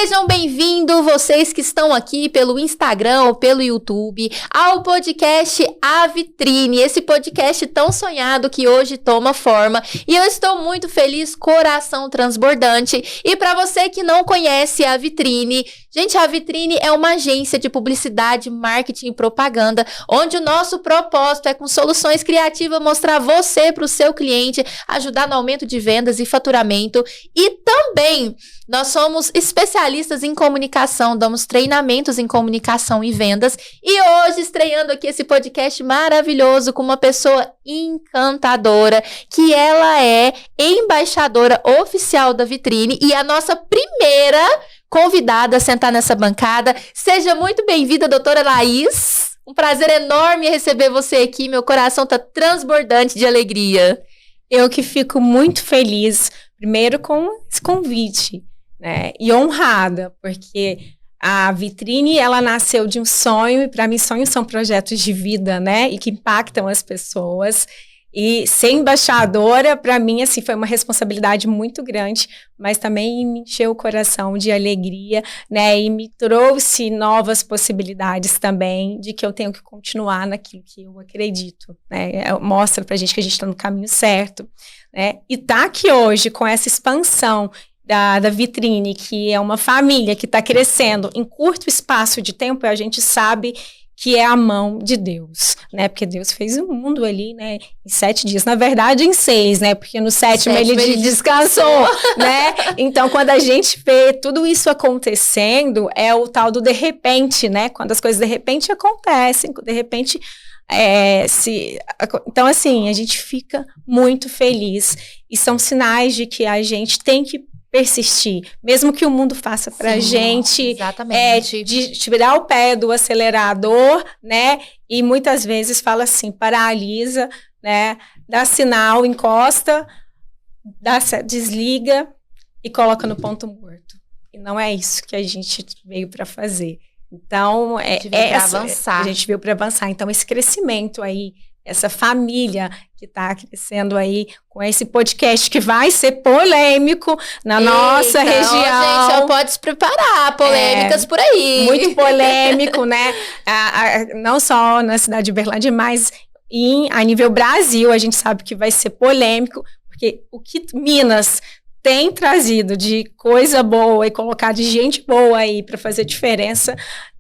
Sejam bem-vindos, vocês que estão aqui pelo Instagram ou pelo YouTube, ao podcast A Vitrine, esse podcast tão sonhado que hoje toma forma. E eu estou muito feliz, coração transbordante. E para você que não conhece a Vitrine, gente, a Vitrine é uma agência de publicidade, marketing e propaganda, onde o nosso propósito é, com soluções criativas, mostrar você para o seu cliente, ajudar no aumento de vendas e faturamento. E também nós somos especialistas em comunicação, damos treinamentos em comunicação e vendas. E hoje, estreando aqui esse podcast maravilhoso com uma pessoa encantadora, que ela é embaixadora oficial da Vitrine e a nossa primeira convidada a sentar nessa bancada. Seja muito bem-vinda, doutora Laís. Um prazer enorme receber você aqui. Meu coração está transbordante de alegria. Eu que fico muito feliz, primeiro com esse convite, né? E honrada, porque a Vitrine, ela nasceu de um sonho, e para mim sonhos são projetos de vida, né? E que impactam as pessoas. E ser embaixadora, para mim, assim, foi uma responsabilidade muito grande, mas também me encheu o coração de alegria, né? E me trouxe novas possibilidades também de que eu tenho que continuar naquilo que eu acredito, né? Mostra pra gente que a gente está no caminho certo, né? E tá aqui hoje com essa expansão da Vitrine, que é uma família que está crescendo em curto espaço de tempo, a gente sabe que é a mão de Deus, né? Porque Deus fez o mundo ali, né? Em 7 dias. Na verdade, em 6, né? Porque no 7º ele descansou, né? Então, quando a gente vê tudo isso acontecendo, é o tal do de repente, né? Quando as coisas de repente acontecem, de repente... Então, assim, a gente fica muito feliz. E são sinais de que a gente tem que persistir, mesmo que o mundo faça pra gente de tirar o pé do acelerador, né? E muitas vezes fala assim, paralisa, né? Dá sinal, encosta, desliga e coloca no ponto morto. E não é isso que a gente veio para fazer. Então, a gente veio para avançar. Então, esse crescimento aí, essa família que está crescendo aí com esse podcast que vai ser polêmico na nossa região. Gente, já pode se preparar, polêmicas por aí. Muito polêmico, né? Não só na cidade de Uberlândia, mas a nível Brasil, a gente sabe que vai ser polêmico, porque o que Minas tem trazido de coisa boa e colocar de gente boa aí para fazer diferença,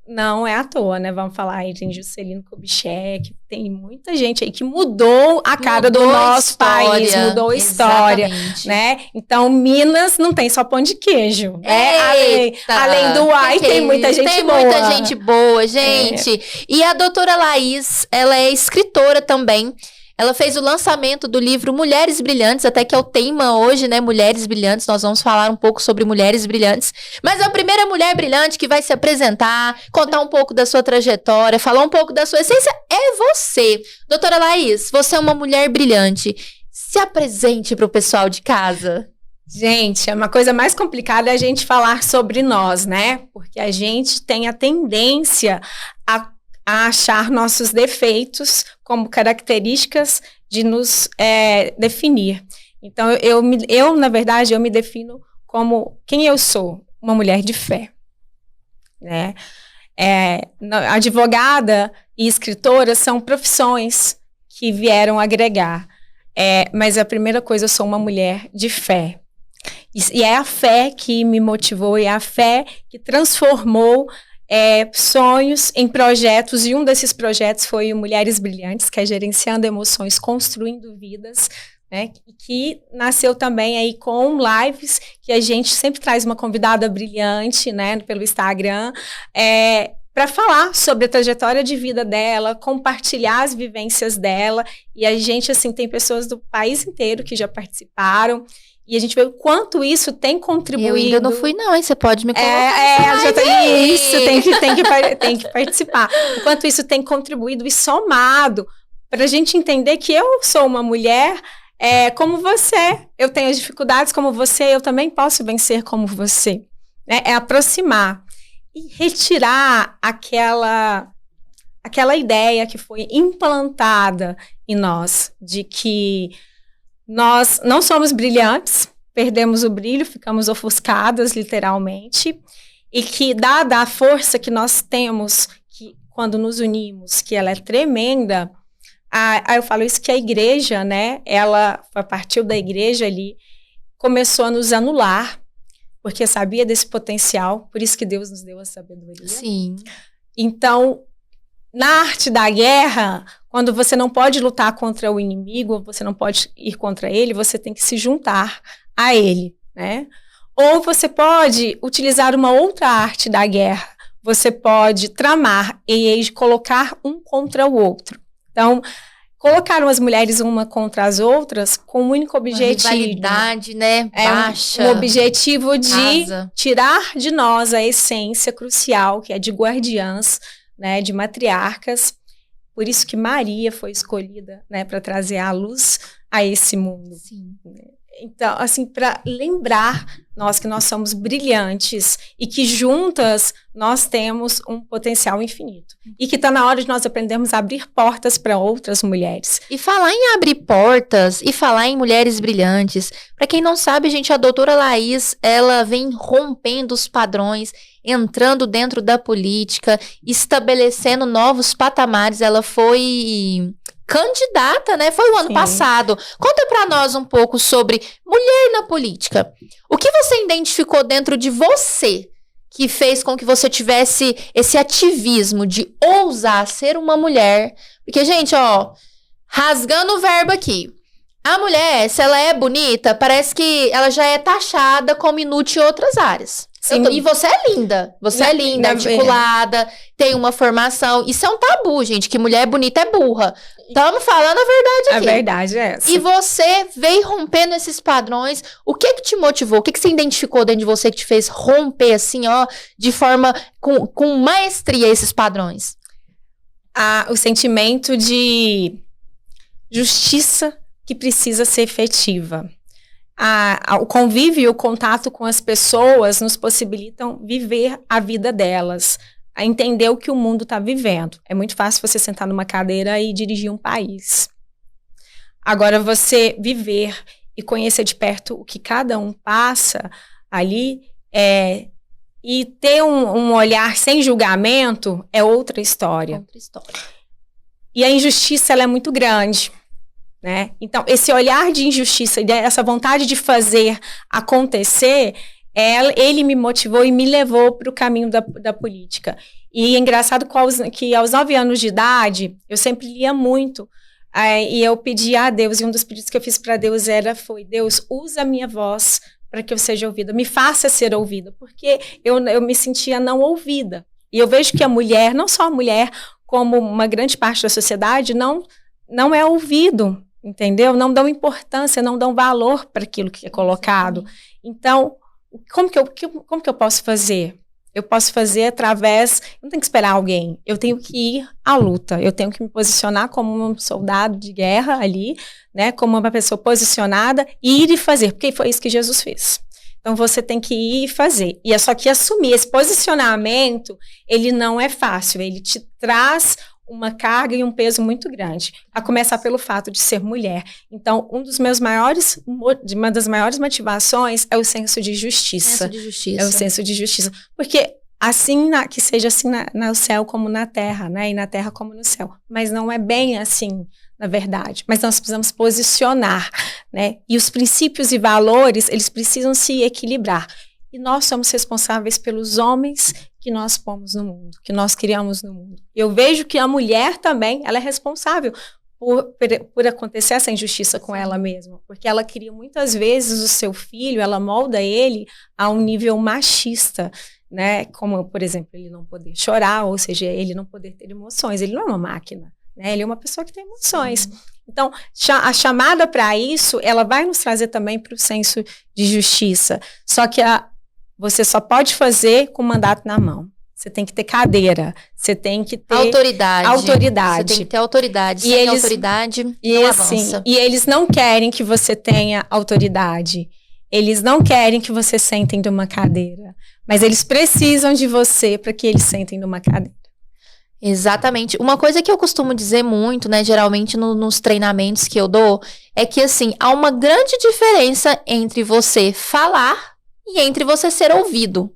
não é à toa, né? Vamos falar aí, tem Juscelino Kubitschek, tem muita gente aí que mudou a cara do nosso país, mudou a história, né? Então, Minas não tem só pão de queijo, né? Além do AI, tem muita gente boa. Tem muita gente boa, gente. E a doutora Laís, ela é escritora também. Ela fez o lançamento do livro Mulheres Brilhantes, até que é o tema hoje, né? Mulheres Brilhantes. Nós vamos falar um pouco sobre mulheres brilhantes. Mas a primeira mulher brilhante que vai se apresentar, contar um pouco da sua trajetória, falar um pouco da sua essência, é você. Doutora Laís, você é uma mulher brilhante. Se apresente para o pessoal de casa. Gente, uma coisa mais complicada é a gente falar sobre nós, né? Porque a gente tem a tendência a achar nossos defeitos como características de nos definir. Então, na verdade, eu me defino como quem eu sou, uma mulher de fé, né? Advogada e escritora são profissões que vieram agregar, mas a primeira coisa, eu sou uma mulher de fé. E é a fé que me motivou, é a fé que transformou sonhos em projetos, e um desses projetos foi o Mulheres Brilhantes, que é Gerenciando Emoções, Construindo Vidas, né, que nasceu também aí com lives, que a gente sempre traz uma convidada brilhante, né, pelo Instagram, para falar sobre a trajetória de vida dela, compartilhar as vivências dela, e a gente, assim, tem pessoas do país inteiro que já participaram, e a gente vê o quanto isso tem contribuído. Eu ainda não fui não, hein? Você pode me colocar já tem isso, tem que participar. O quanto isso tem contribuído e somado para a gente entender que eu sou uma mulher como você. Eu tenho as dificuldades como você, eu também posso vencer como você. Né? É aproximar e retirar aquela ideia que foi implantada em nós, de que nós não somos brilhantes, perdemos o brilho, ficamos ofuscadas, literalmente, e que dada a força que nós temos, que quando nos unimos, que ela é tremenda, eu falo isso que a igreja, né, ela partiu da igreja ali, começou a nos anular, porque sabia desse potencial, por isso que Deus nos deu a sabedoria. Sim. Então, na arte da guerra, quando você não pode lutar contra o inimigo, você não pode ir contra ele, você tem que se juntar a ele, né? Ou você pode utilizar uma outra arte da guerra. Você pode tramar e colocar um contra o outro. Então, colocaram as mulheres uma contra as outras com um único objetivo. Uma rivalidade, né? Baixa. Um objetivo de tirar de nós a essência crucial, que é de guardiãs, né, de matriarcas. Por isso que Maria foi escolhida, né, para trazer a luz a esse mundo. Sim. Então, assim, para lembrar nós que nós somos brilhantes e que juntas nós temos um potencial infinito. E que está na hora de nós aprendermos a abrir portas para outras mulheres. E falar em abrir portas e falar em mulheres brilhantes. Para quem não sabe, gente, a doutora Laís, ela vem rompendo os padrões, entrando dentro da política, estabelecendo novos patamares. Ela foi candidata, né? Foi o ano passado. Conta pra nós um pouco sobre mulher na política. O que você identificou dentro de você que fez com que você tivesse esse ativismo de ousar ser uma mulher? Porque, gente, ó, rasgando o verbo aqui. A mulher, se ela é bonita, parece que ela já é taxada como inútil em outras áreas. E você é linda. Você é linda, articulada, tem uma formação. Isso é um tabu, gente, que mulher bonita é burra. Estamos falando a verdade aqui. A verdade é essa. E você veio rompendo esses padrões. O que te motivou? O que você identificou dentro de você que te fez romper, assim, ó, de forma, com maestria esses padrões? O sentimento de justiça que precisa ser efetiva. O convívio e o contato com as pessoas nos possibilitam viver a vida delas, a entender o que o mundo está vivendo. É muito fácil você sentar numa cadeira e dirigir um país. Agora, você viver e conhecer de perto o que cada um passa ali, e ter um olhar sem julgamento é outra história. Outra história. E a injustiça, ela é muito grande. Né? Então, esse olhar de injustiça, essa vontade de fazer acontecer, ele me motivou e me levou para o caminho da política. E é engraçado que aos 9 anos de idade, eu sempre lia muito, e eu pedia a Deus, e um dos pedidos que eu fiz para Deus foi, Deus, usa a minha voz para que eu seja ouvida, me faça ser ouvida, porque eu me sentia não ouvida. E eu vejo que a mulher, não só a mulher, como uma grande parte da sociedade, não é ouvido. Entendeu? Não dão importância, não dão valor para aquilo que é colocado. Então, como que eu posso fazer? Eu posso fazer através... Não tenho que esperar alguém. Eu tenho que ir à luta. Eu tenho que me posicionar como um soldado de guerra ali, né? Como uma pessoa posicionada e ir e fazer. Porque foi isso que Jesus fez. Então, você tem que ir e fazer. E é só que assumir esse posicionamento, ele não é fácil. Ele te traz uma carga e um peso muito grande, a começar pelo fato de ser mulher. Então, uma das maiores motivações é o senso de justiça. É o senso de justiça. Porque assim, que seja assim no céu como na terra, né? E na terra como no céu. Mas não é bem assim, na verdade. Mas nós precisamos posicionar, né? E os princípios e valores, eles precisam se equilibrar. E nós somos responsáveis pelos homens que nós pomos no mundo, que nós criamos no mundo. Eu vejo que a mulher também, ela é responsável por acontecer essa injustiça com ela mesma, porque ela cria muitas vezes o seu filho, ela molda ele a um nível machista, né? Como, por exemplo, ele não poder chorar, ou seja, ele não poder ter emoções. Ele não é uma máquina, né? Ele é uma pessoa que tem emoções. Sim. Então, a chamada para isso, ela vai nos trazer também para o senso de justiça. Só que você só pode fazer com o mandato na mão. Você tem que ter cadeira, você tem que ter autoridade. Você tem que ter autoridade. Sem autoridade, não avança. E eles não querem que você tenha autoridade. Eles não querem que você sentem numa cadeira. Mas eles precisam de você para que eles sentem numa cadeira. Exatamente. Uma coisa que eu costumo dizer muito, né, geralmente nos treinamentos que eu dou, é que, assim, há uma grande diferença entre você falar e entre você ser ouvido.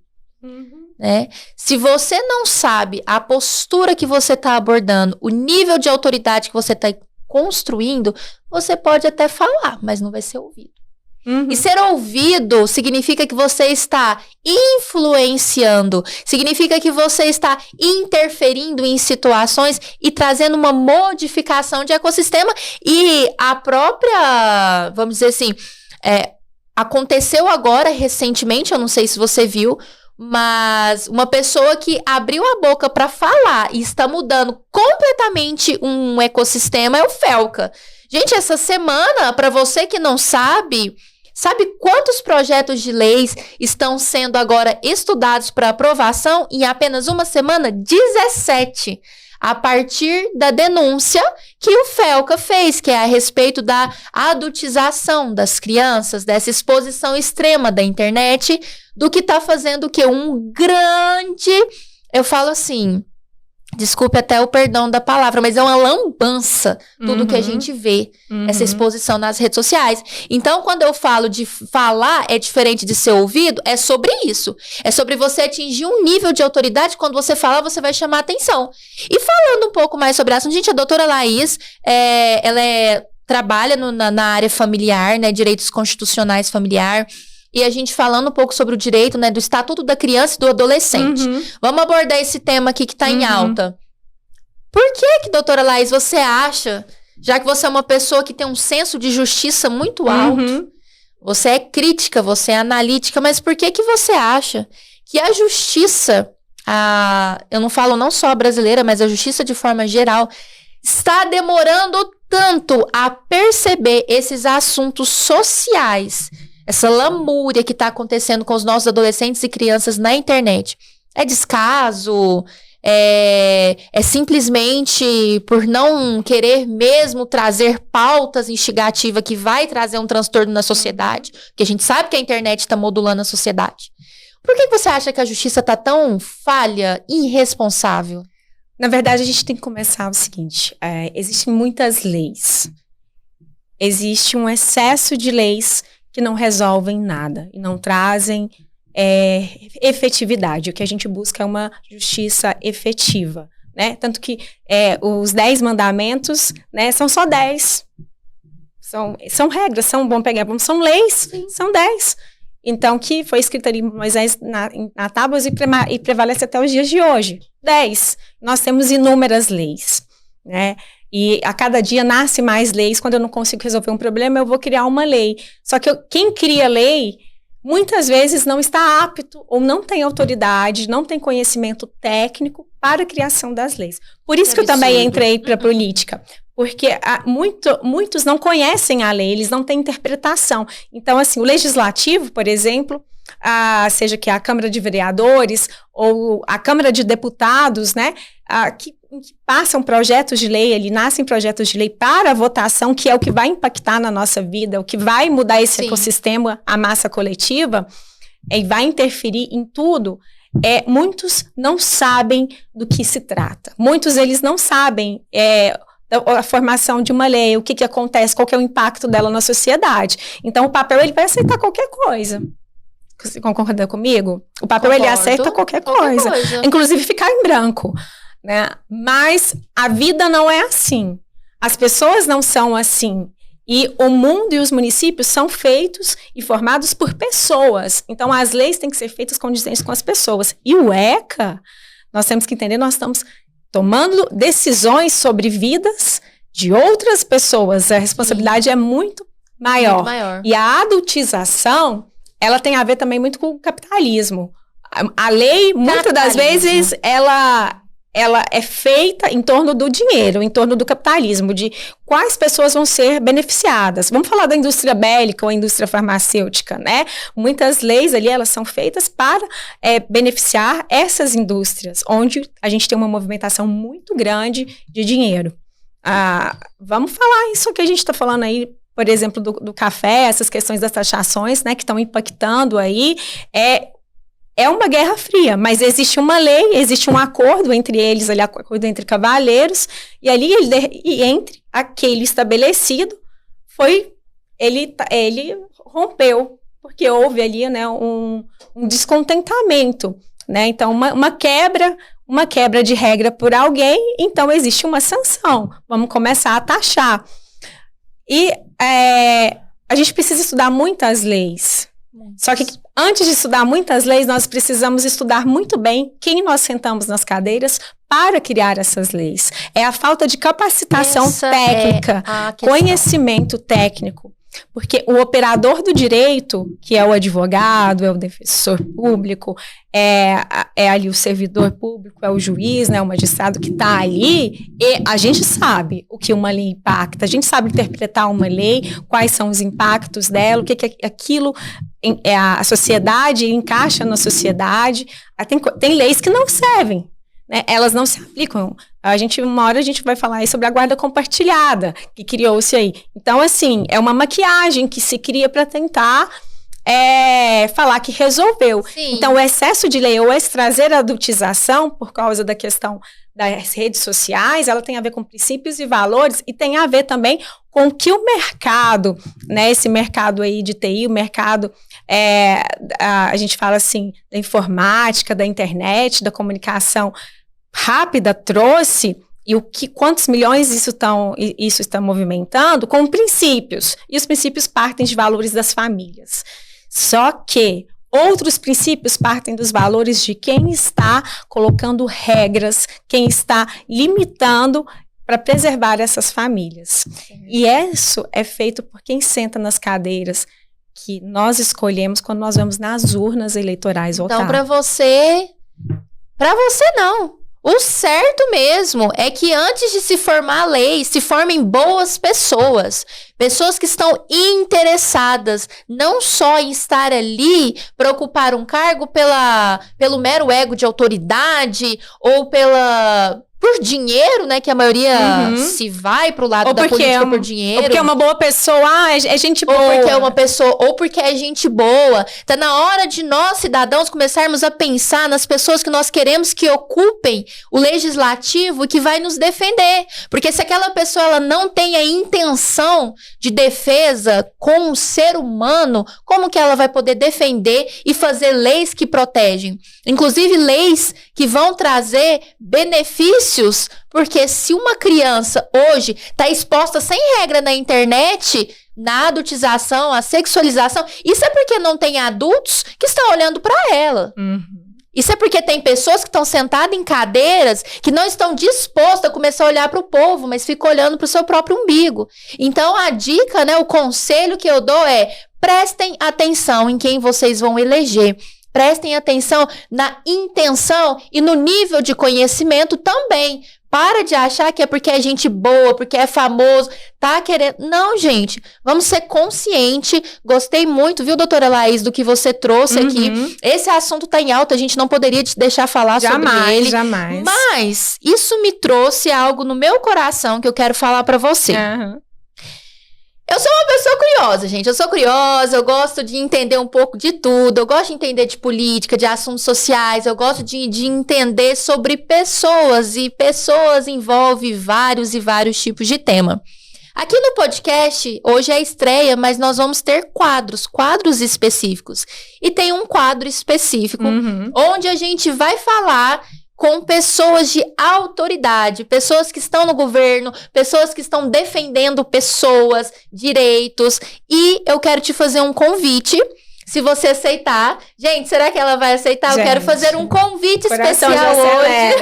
né? Se você não sabe a postura que você está abordando, o nível de autoridade que você está construindo, você pode até falar, mas não vai ser ouvido. E ser ouvido significa que você está influenciando, significa que você está interferindo em situações e trazendo uma modificação de ecossistema. E a própria, vamos dizer assim, aconteceu agora recentemente, eu não sei se você viu, mas uma pessoa que abriu a boca para falar e está mudando completamente um ecossistema é o Felca. Gente, essa semana, para você que não sabe quantos projetos de leis estão sendo agora estudados para aprovação em apenas uma semana? 17. A partir da denúncia que o Felca fez, que é a respeito da adultização das crianças, dessa exposição extrema da internet, do que está fazendo o quê? Um grande, eu falo assim, desculpe até o perdão da palavra, mas é uma lambança tudo que a gente vê, essa exposição nas redes sociais. Então, quando eu falo de falar é diferente de ser ouvido, é sobre isso. É sobre você atingir um nível de autoridade, quando você fala, você vai chamar atenção. E falando um pouco mais sobre a assunto, gente, a doutora Laís, ela trabalha na área familiar, né, direitos constitucionais familiar, e a gente falando um pouco sobre o direito, né, do Estatuto da Criança e do Adolescente. Vamos abordar esse tema aqui que está em alta. Por que, doutora Laís, você acha, já que você é uma pessoa que tem um senso de justiça muito alto, você é crítica, você é analítica, mas por que você acha que a justiça, eu não falo não só a brasileira, mas a justiça de forma geral, está demorando tanto a perceber esses assuntos sociais, essa lamúria que está acontecendo com os nossos adolescentes e crianças na internet? É descaso? É simplesmente por não querer mesmo trazer pautas instigativas que vai trazer um transtorno na sociedade? Porque a gente sabe que a internet está modulando a sociedade. Por que você acha que a justiça está tão falha e irresponsável? Na verdade, a gente tem que começar o seguinte. Existem muitas leis. Existe um excesso de leis que não resolvem nada e não trazem efetividade. O que a gente busca é uma justiça efetiva, né? Tanto que os 10 mandamentos, né, são só 10. São regras, são leis, sim. São 10. Então, que foi escrito ali Moisés na tábuas e prevalece até os dias de hoje. 10. Nós temos inúmeras leis, né? E a cada dia nasce mais leis. Quando eu não consigo resolver um problema, eu vou criar uma lei. Só que quem cria lei, muitas vezes não está apto ou não tem autoridade, não tem conhecimento técnico para a criação das leis. Por isso que eu também entrei para a política. Porque muitos não conhecem a lei, eles não têm interpretação. Então, assim, o legislativo, por exemplo, seja que a Câmara de Vereadores ou a Câmara de Deputados, né, que passam projetos de lei, ali nascem projetos de lei para votação, que é o que vai impactar na nossa vida, o que vai mudar esse ecossistema, a massa coletiva, e vai interferir em tudo. Muitos não sabem do que se trata. Muitos, eles não sabem a formação de uma lei, o que acontece, qual que é o impacto dela na sociedade. Então, o papel, ele vai aceitar qualquer coisa. Você concorda comigo? O papel, ele aceita qualquer coisa. Inclusive ficar em branco, né? Mas a vida não é assim. As pessoas não são assim. E o mundo e os municípios são feitos e formados por pessoas. Então, as leis têm que ser feitas condizentes com as pessoas. E o ECA, nós temos que entender, nós estamos tomando decisões sobre vidas de outras pessoas. A responsabilidade é muito maior. E a adultização, ela tem a ver também muito com o capitalismo. A lei, muitas das vezes, ela é feita em torno do dinheiro, em torno do capitalismo, de quais pessoas vão ser beneficiadas. Vamos falar da indústria bélica ou a indústria farmacêutica, né? Muitas leis ali, elas são feitas para beneficiar essas indústrias, onde a gente tem uma movimentação muito grande de dinheiro. Vamos falar isso que a gente está falando aí, por exemplo, do café, essas questões das taxações, né, que estão impactando aí, é uma guerra fria, mas existe uma lei, existe um acordo entre eles, ali, acordo entre cavalheiros, e ali, entre aquele estabelecido, ele rompeu, porque houve ali, né, um descontentamento, né? Então, uma quebra de regra por alguém, então existe uma sanção. Vamos começar a taxar. E a gente precisa estudar muitas leis. Só que antes de estudar muitas leis, nós precisamos estudar muito bem quem nós sentamos nas cadeiras para criar essas leis. É a falta de capacitação técnica, conhecimento técnico. Porque o operador do direito, que é o advogado, é o defensor público, é ali o servidor público, é o juiz, né, o magistrado que está ali, e a gente sabe o que uma lei impacta, a gente sabe interpretar uma lei, quais são os impactos dela, o que aquilo, a sociedade encaixa na sociedade. Tem leis que não servem. Né, elas não se aplicam. Uma hora a gente vai falar aí sobre a guarda compartilhada, que criou-se aí. Então, assim, é uma maquiagem que se cria para tentar falar que resolveu. Sim. Então, o excesso de lei ou esse trazer a adultização, por causa da questão das redes sociais, ela tem a ver com princípios e valores e tem a ver também com o que o mercado, né, esse mercado aí de TI, o mercado, a gente fala assim, da informática, da internet, da comunicação rápida trouxe, e quantos milhões isso está movimentando, com princípios. E os princípios partem de valores das famílias. Só que outros princípios partem dos valores de quem está colocando regras, quem está limitando para preservar essas famílias. Sim. E isso é feito por quem senta nas cadeiras que nós escolhemos quando nós vamos nas urnas eleitorais votar. Então, para você não. O certo mesmo é que antes de se formar a lei, se formem boas pessoas. Pessoas que estão interessadas não só em estar ali para ocupar um cargo pelo mero ego de autoridade ou por dinheiro, né, que a maioria se vai pro lado da política por dinheiro. Ou porque é uma boa pessoa, é gente boa. Ou porque é uma pessoa, ou porque é gente boa. Tá na hora de nós, cidadãos, começarmos a pensar nas pessoas que nós queremos que ocupem o legislativo e que vai nos defender. Porque se aquela pessoa ela não tem a intenção de defesa com o ser humano, como que ela vai poder defender e fazer leis que protegem? Inclusive leis que vão trazer benefícios, porque se uma criança hoje está exposta sem regra na internet, na adultização, a sexualização, isso é porque não tem adultos que estão olhando para ela. Isso é porque tem pessoas que estão sentadas em cadeiras que não estão dispostas a começar a olhar para o povo, mas ficam olhando para o seu próprio umbigo. Então, a dica, né, o conselho que eu dou é: prestem atenção em quem vocês vão eleger. Prestem atenção na intenção e no nível de conhecimento também. Para de achar que é porque é gente boa, porque é famoso, tá querendo... Não, gente, vamos ser conscientes. Gostei muito, viu, doutora Laís, do que você trouxe aqui. Esse assunto tá em alta, a gente não poderia te deixar falar sobre ele. Jamais. Mas isso me trouxe algo no meu coração que eu quero falar pra você. Eu sou uma pessoa curiosa, gente. Eu sou curiosa, eu gosto de entender um pouco de tudo. Eu gosto de entender de política, de assuntos sociais. Eu gosto de entender sobre pessoas. E pessoas envolvem vários e vários tipos de tema. Aqui no podcast, hoje é a estreia, mas nós vamos ter quadros específicos. E tem um quadro específico onde a gente vai falar com pessoas de autoridade, pessoas que estão no governo, pessoas que estão defendendo pessoas, direitos. E eu quero te fazer um convite, se você aceitar. Gente, será que ela vai aceitar? Gente, eu quero fazer um convite especial hoje.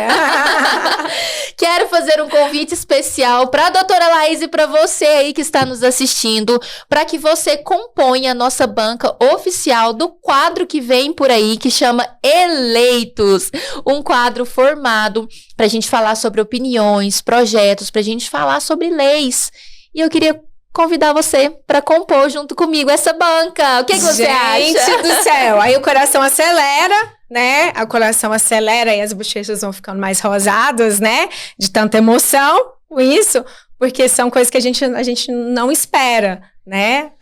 Quero fazer um convite especial para a doutora Laís e para você aí que está nos assistindo, para que você componha a nossa banca oficial do quadro que vem por aí, que chama Eleitos. Um quadro formado para a gente falar sobre opiniões, projetos, para a gente falar sobre leis. E eu queria convidar você para compor junto comigo essa banca. O que você acha? Gente do céu, aí o coração acelera, né? O coração acelera e as bochechas vão ficando mais rosadas, né? De tanta emoção com isso, porque são coisas que a gente não espera, né?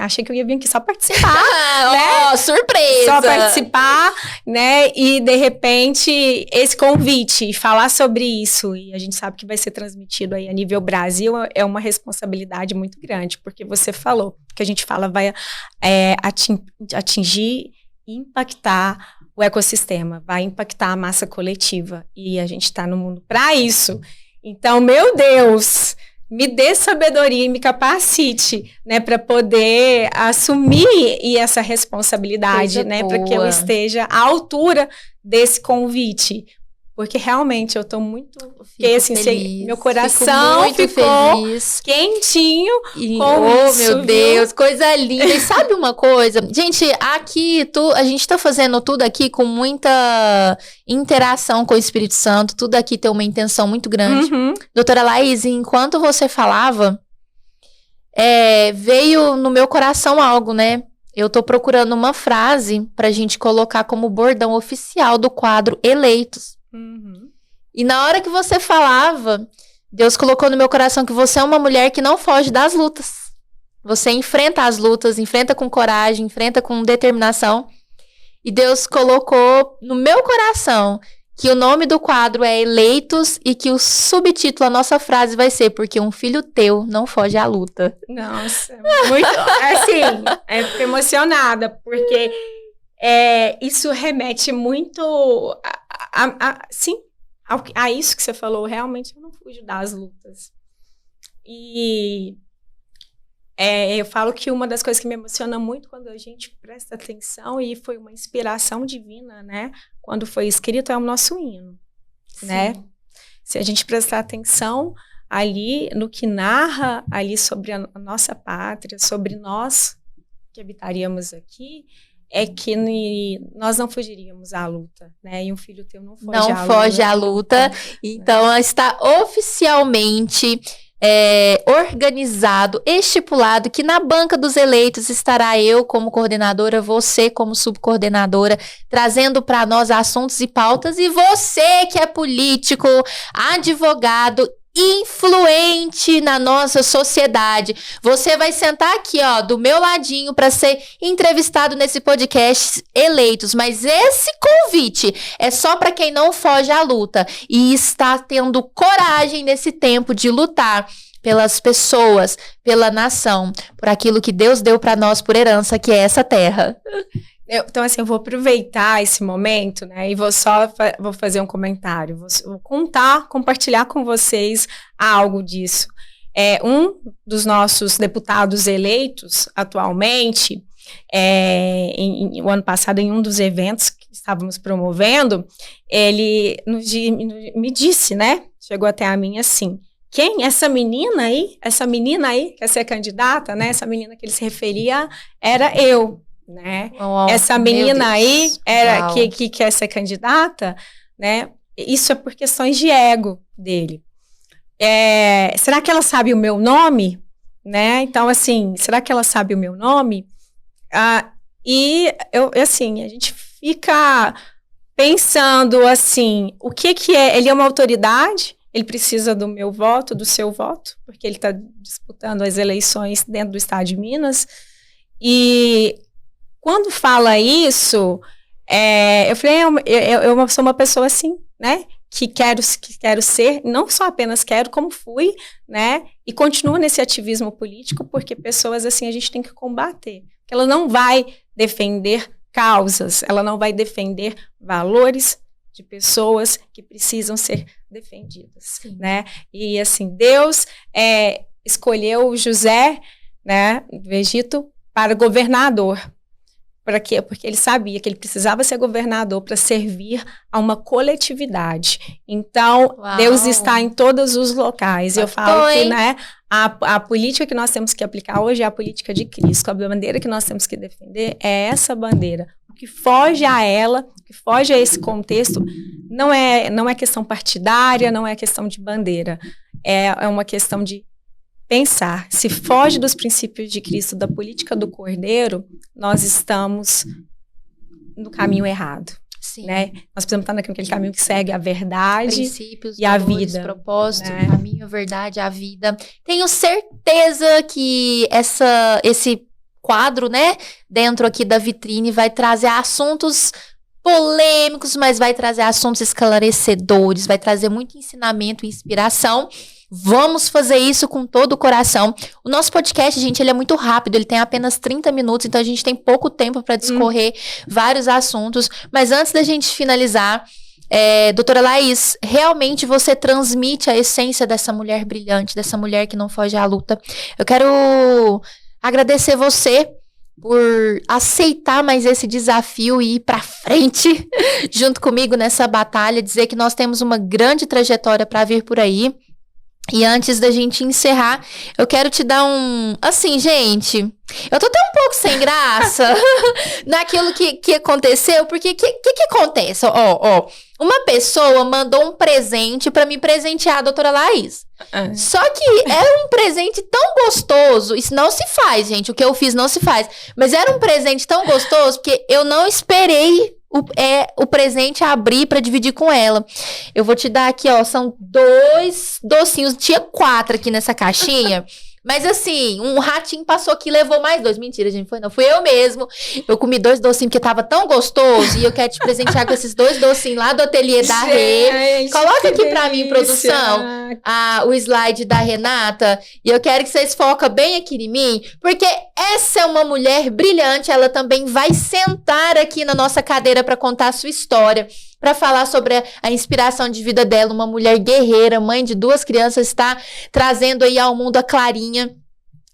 Achei que eu ia vir aqui só participar, né? Surpresa! Só participar, né? E, de repente, esse convite e falar sobre isso, e a gente sabe que vai ser transmitido aí a nível Brasil, é uma responsabilidade muito grande, porque você falou, que a gente fala vai atingir e impactar o ecossistema, vai impactar a massa coletiva. E a gente está no mundo para isso. Então, meu Deus, me dê sabedoria e me capacite, né, para poder assumir essa responsabilidade, né, para que eu esteja à altura desse convite. Porque realmente eu estou muito feliz, meu coração ficou feliz, quentinho. Oh, isso, meu Deus, coisa linda. E sabe uma coisa? Gente, aqui a gente está fazendo tudo aqui com muita interação com o Espírito Santo. Tudo aqui tem uma intenção muito grande. Doutora Laís, enquanto você falava, veio no meu coração algo, né? Eu tô procurando uma frase pra gente colocar como bordão oficial do quadro Eleitos. E na hora que você falava, Deus colocou no meu coração que você é uma mulher que não foge das lutas. Você enfrenta as lutas, enfrenta com coragem, enfrenta com determinação. E Deus colocou no meu coração que o nome do quadro é Eleitos e que o subtítulo, a nossa frase vai ser porque um filho teu não foge à luta. Nossa, muito, assim, fico emocionada, porque isso remete muito sim, a isso que você falou. Realmente eu não fujo das lutas. E eu falo que uma das coisas que me emociona muito quando a gente presta atenção, e foi uma inspiração divina, né? Quando foi escrito, é o nosso hino, né? Se a gente prestar atenção ali no que narra ali sobre a nossa pátria, sobre nós que habitaríamos aqui, é que nós não fugiríamos à luta, né? E um filho teu não foge à luta. Então, está oficialmente organizado, estipulado, que na banca dos eleitos estará eu como coordenadora, você como subcoordenadora, trazendo para nós assuntos e pautas, e você que é político, advogado, influente na nossa sociedade, você vai sentar aqui, ó, do meu ladinho para ser entrevistado nesse podcast Eleitos, mas esse convite é só para quem não foge à luta e está tendo coragem nesse tempo de lutar pelas pessoas, pela nação, por aquilo que Deus deu para nós por herança, que é essa terra. Então, assim, eu vou aproveitar esse momento, né, e vou fazer um comentário, vou compartilhar com vocês algo disso. Um dos nossos deputados eleitos atualmente, o ano passado, em um dos eventos que estávamos promovendo, ele me disse, né, chegou até a mim assim: quem? Essa menina aí que quer ser candidata, né, essa menina que ele se referia era eu. Né? Essa menina aí que quer ser candidata, né? Isso é por questões de ego dele. Será que ela sabe o meu nome? Né? Então, assim, será que ela sabe o meu nome? E assim, a gente fica pensando assim, o que é? Ele é uma autoridade, ele precisa do meu voto, do seu voto, porque ele está disputando as eleições dentro do estado de Minas. E quando fala isso, eu falei, eu sou uma pessoa assim, né, que quero ser, não só apenas quero, como fui, né, e continuo nesse ativismo político, porque pessoas assim a gente tem que combater, porque ela não vai defender causas, ela não vai defender valores de pessoas que precisam ser defendidas, né, e assim, Deus escolheu José, né, do Egito, para governador. Para quê? Porque ele sabia que ele precisava ser governador para servir a uma coletividade. Então, uau, Deus está em todos os locais. Eu falo que, né, a política que nós temos que aplicar hoje é a política de Cristo. A bandeira que nós temos que defender é essa bandeira. O que foge a ela, o que foge a esse contexto, não é questão partidária, não é questão de bandeira. É uma questão de pensar, se foge dos princípios de Cristo, da política do Cordeiro, nós estamos no caminho errado. Sim. Né? Nós precisamos estar naquele caminho que segue a verdade, princípios, e valores, a vida. Propósito, né? O caminho, a verdade, a vida. Tenho certeza que esse quadro, né, dentro aqui da vitrine vai trazer assuntos polêmicos, mas vai trazer assuntos esclarecedores, vai trazer muito ensinamento e inspiração. Vamos fazer isso com todo o coração. O nosso podcast, gente, ele é muito rápido, ele tem apenas 30 minutos, então a gente tem pouco tempo para discorrer vários assuntos. Mas antes da gente finalizar, doutora Laís, realmente você transmite a essência dessa mulher brilhante, dessa mulher que não foge à luta. Eu quero agradecer você por aceitar mais esse desafio e ir pra frente junto comigo nessa batalha, dizer que nós temos uma grande trajetória para vir por aí. E antes da gente encerrar, eu quero te dar assim, gente, eu tô até um pouco sem graça naquilo que aconteceu, porque o que acontece? Uma pessoa mandou um presente pra me presentear a doutora Laís. Só que era um presente tão gostoso, isso não se faz, gente, o que eu fiz não se faz, mas era um presente tão gostoso que eu não esperei o presente a abrir pra dividir com ela. Eu vou te dar aqui, são 2 docinhos, tinha 4 aqui nessa caixinha. Mas assim, um ratinho passou aqui e levou mais 2. Mentira, gente, não. Fui eu mesmo. Eu comi 2 docinhos porque tava tão gostoso. E eu quero te presentear com esses 2 docinhos lá do ateliê da Rê. Coloca aqui pra mim, produção, o slide da Renata. E eu quero que vocês foquem bem aqui em mim. Porque essa é uma mulher brilhante. Ela também vai sentar aqui na nossa cadeira pra contar a sua história. Para falar sobre a inspiração de vida dela, uma mulher guerreira, mãe de 2 crianças, está trazendo aí ao mundo a Clarinha.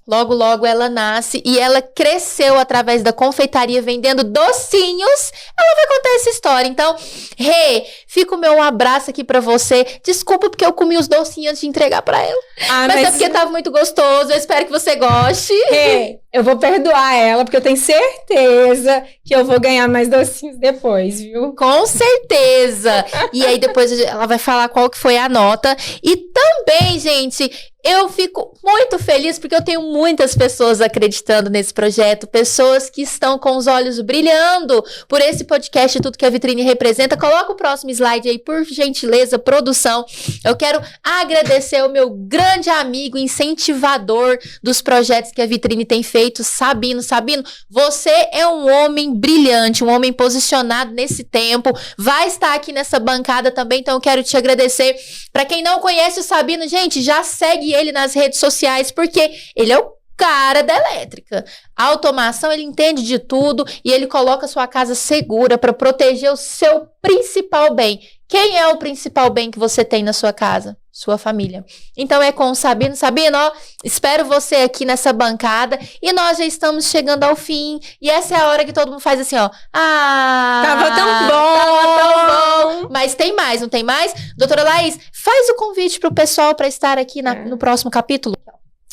Logo, logo ela nasce e ela cresceu através da confeitaria vendendo docinhos. Ela vai contar essa história. Então, Rê, fica o meu abraço aqui pra você. Desculpa porque eu comi os docinhos antes de entregar pra ela. Mas é porque tava muito gostoso. Eu espero que você goste. Rê, eu vou perdoar ela porque eu tenho certeza que eu vou ganhar mais docinhos depois, viu? Com certeza. E aí depois ela vai falar qual que foi a nota. E também, gente, eu fico muito feliz porque eu tenho muitas pessoas acreditando nesse projeto, pessoas que estão com os olhos brilhando por esse podcast e tudo que a Vitrine representa. Coloca o próximo slide aí, por gentileza, produção. Eu quero agradecer ao meu grande amigo, incentivador dos projetos que a Vitrine tem feito, Sabino. Sabino, você é um homem brilhante, um homem posicionado nesse tempo, vai estar aqui nessa bancada também, então eu quero te agradecer. Para quem não conhece o Sabino, gente, já segue ele nas redes sociais, porque ele é o cara da elétrica. A automação, ele entende de tudo e ele coloca a sua casa segura para proteger o seu principal bem. Quem é o principal bem que você tem na sua casa? Sua família. Então é com o Sabino. Sabino, espero você aqui nessa bancada e nós já estamos chegando ao fim e essa é a hora que todo mundo faz assim, tava tão bom. Mas tem mais, não tem mais? Doutora Laís, faz o convite pro pessoal para estar aqui no próximo capítulo.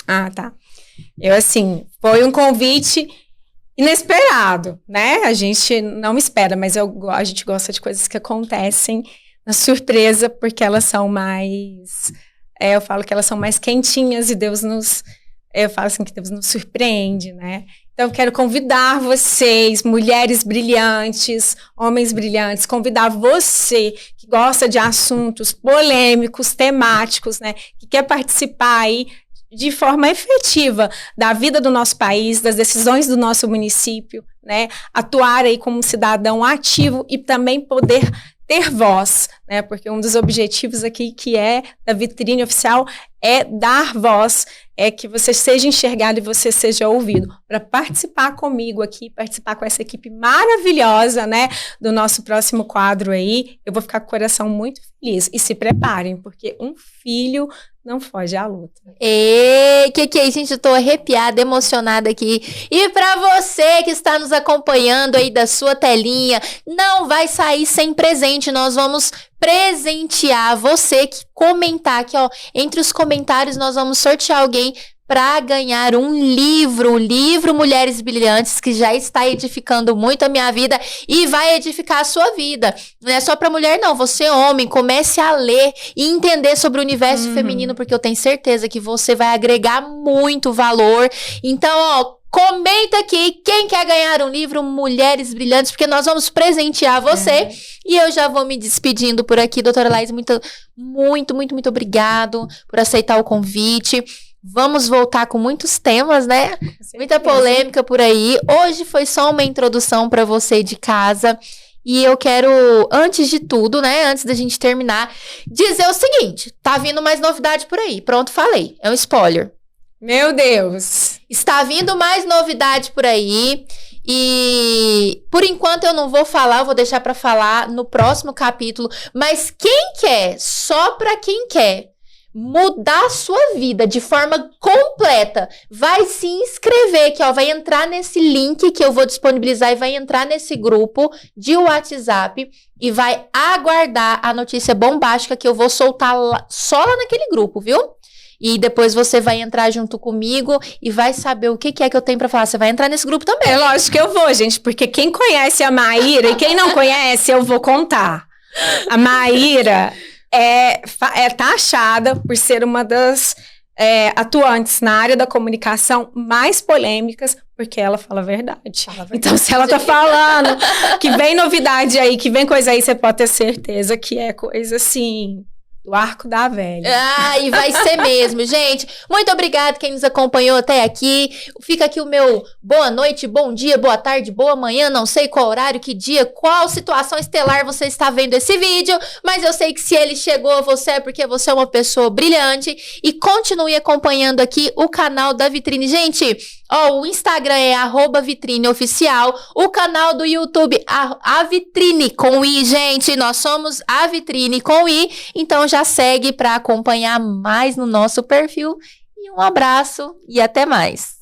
Tá. Foi um convite inesperado, né? A gente não espera, mas a gente gosta de coisas que acontecem na surpresa, porque elas são mais... eu falo que elas são mais quentinhas e eu falo assim que Deus nos surpreende, né? Então, eu quero convidar vocês, mulheres brilhantes, homens brilhantes, convidar você que gosta de assuntos polêmicos, temáticos, né? Que quer participar aí de forma efetiva da vida do nosso país, das decisões do nosso município, né? Atuar aí como cidadão ativo e também poder ter voz, né? Porque um dos objetivos aqui que é da Vitrine Oficial é dar voz, é que você seja enxergado e você seja ouvido. Para participar comigo aqui, participar com essa equipe maravilhosa, né? Do nosso próximo quadro aí, eu vou ficar com o coração muito feliz. E se preparem, porque um filho não foge à luta. Que é isso, gente? Eu tô arrepiada, emocionada aqui. E pra você que está nos acompanhando aí da sua telinha, não vai sair sem presente. Nós vamos presentear você que comentar aqui, entre os comentários nós vamos sortear alguém para ganhar um livro, o livro Mulheres Brilhantes, que já está edificando muito a minha vida e vai edificar a sua vida. Não é só para mulher não, você homem, comece a ler e entender sobre o universo feminino, porque eu tenho certeza que você vai agregar muito valor. Então, comenta aqui quem quer ganhar um livro Mulheres Brilhantes, porque nós vamos presentear você. E eu já vou me despedindo por aqui, doutora Laís, muito obrigado por aceitar o convite. Vamos voltar com muitos temas, né? Muita polêmica por aí. Hoje foi só uma introdução para você de casa. E eu quero, antes de tudo, né, antes da gente terminar, dizer o seguinte, tá vindo mais novidade por aí. Pronto, falei. É um spoiler. Meu Deus! Está vindo mais novidade por aí. E por enquanto eu não vou falar, eu vou deixar para falar no próximo capítulo. Mas quem quer, só para quem quer mudar a sua vida de forma completa, vai se inscrever aqui, ó, vai entrar nesse link que eu vou disponibilizar e vai entrar nesse grupo de WhatsApp e vai aguardar a notícia bombástica que eu vou soltar só lá naquele grupo, viu? E depois você vai entrar junto comigo e vai saber o que é que eu tenho pra falar. Você vai entrar nesse grupo também. É lógico que eu vou, gente, porque quem conhece a Maíra e quem não conhece, eu vou contar. A Maíra é taxada por ser uma das atuantes na área da comunicação mais polêmicas, porque ela fala a verdade. Então, se ela tá falando que vem novidade aí, que vem coisa aí, você pode ter certeza que é coisa assim... do arco da velha. Ah, e vai ser mesmo, gente. Muito obrigada quem nos acompanhou até aqui. Fica aqui o meu boa noite, bom dia, boa tarde, boa manhã. Não sei qual horário, que dia, qual situação estelar você está vendo esse vídeo, mas eu sei que se ele chegou a você é porque você é uma pessoa brilhante. E continue acompanhando aqui o canal da Vitrine. Gente, ó, o Instagram é @vitrineoficial, o canal do YouTube a Vitrine com I, gente. Nós somos a Vitrine com I, então já segue para acompanhar mais no nosso perfil. E um abraço e até mais.